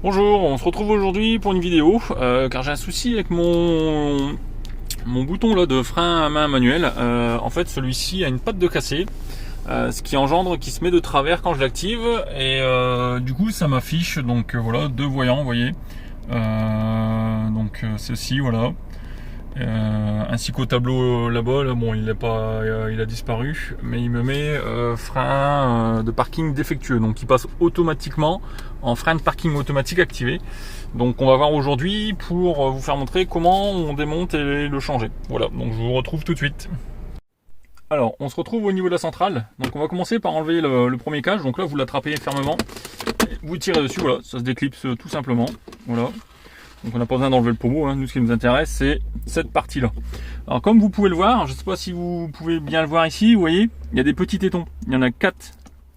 Bonjour, on se retrouve aujourd'hui pour une vidéo car j'ai un souci avec mon bouton là de frein à main manuel. En fait, celui-ci a une patte de cassé, ce qui engendre qu'il se met de travers quand je l'active et du coup ça m'affiche donc voilà deux voyants, vous voyez. Donc ceci voilà. Ainsi qu'au tableau là-bas, là, bon, il a disparu, mais il me met frein de parking défectueux, donc il passe automatiquement en frein de parking automatique activé. Donc on va voir aujourd'hui pour vous faire montrer comment on démonte et le changer. Voilà, donc je vous retrouve tout de suite. Alors on se retrouve au niveau de la centrale, donc on va commencer par enlever le premier cage. Donc là vous l'attrapez fermement, vous tirez dessus, voilà, ça se déclipse tout simplement, voilà. Donc on n'a pas besoin d'enlever le pommeau, hein. Nous ce qui nous intéresse c'est cette partie là. Alors comme vous pouvez le voir, je ne sais pas si vous pouvez bien le voir ici, vous voyez, il y a des petits tétons. Il y en a 4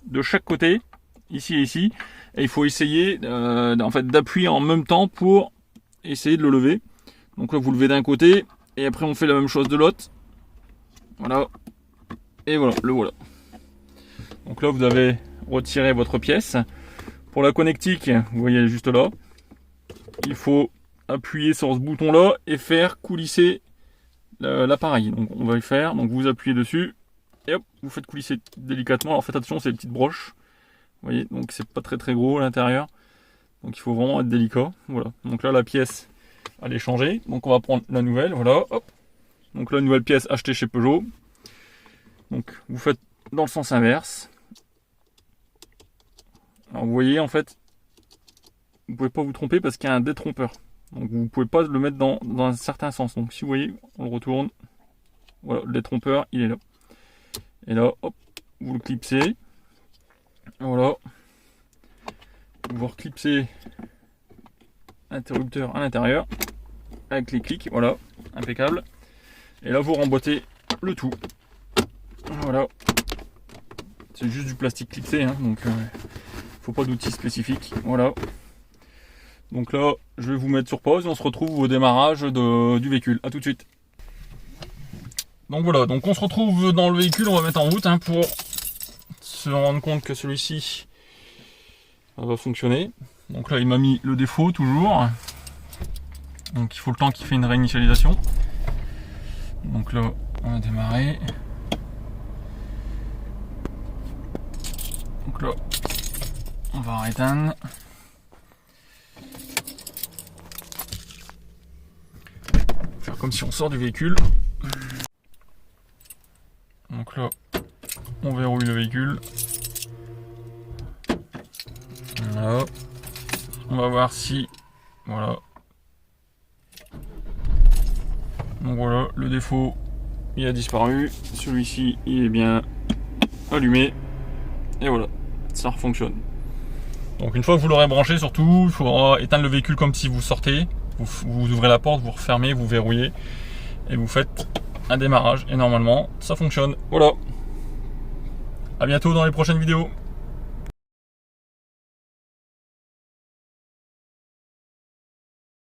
de chaque côté, ici et ici. Et il faut essayer en fait d'appuyer en même temps pour essayer de le lever. Donc là vous levez d'un côté et après on fait la même chose de l'autre. Voilà. Et voilà, le voilà. Donc là vous avez retiré votre pièce. Pour la connectique, vous voyez juste là. Il faut appuyer sur ce bouton là et faire coulisser l'appareil. Donc on va le faire, donc vous appuyez dessus et hop, vous faites coulisser délicatement. Alors faites attention, c'est des petites broches, vous voyez, donc c'est pas très gros à l'intérieur, donc il faut vraiment être délicat. Voilà, donc là la pièce elle est changée, donc on va prendre la nouvelle, voilà, hop, donc la nouvelle pièce achetée chez Peugeot. Donc vous faites dans le sens inverse. Alors vous voyez en fait, vous pouvez pas vous tromper parce qu'il y a un détrompeur. Donc vous pouvez pas le mettre dans un certain sens. Donc si vous voyez, on le retourne. Voilà, le détrompeur, il est là. Et là, hop, vous le clipsez. Voilà. Vous reclipsez l'interrupteur à l'intérieur avec les clics. Voilà, impeccable. Et là, vous remboîtez le tout. Voilà. C'est juste du plastique clipsé, hein, donc faut pas d'outils spécifiques. Voilà. Donc là, je vais vous mettre sur pause et on se retrouve au démarrage du véhicule. A tout de suite. Donc voilà, donc on se retrouve dans le véhicule, on va mettre en route hein, pour se rendre compte que celui-ci va fonctionner. Donc là, il m'a mis le défaut toujours. Donc il faut le temps qu'il fait une réinitialisation. Donc là, on va démarrer. Donc là, on va éteindre. Faire comme si on sort du véhicule. Donc là, on verrouille le véhicule. Voilà. On va voir si... Voilà. Donc voilà, le défaut, il a disparu. Celui-ci, il est bien allumé. Et voilà, ça fonctionne. Donc une fois que vous l'aurez branché, surtout, il faudra éteindre le véhicule comme si vous sortez. Vous ouvrez la porte, vous refermez, vous verrouillez. Et vous faites un démarrage. Et normalement, ça fonctionne. Voilà. À bientôt dans les prochaines vidéos.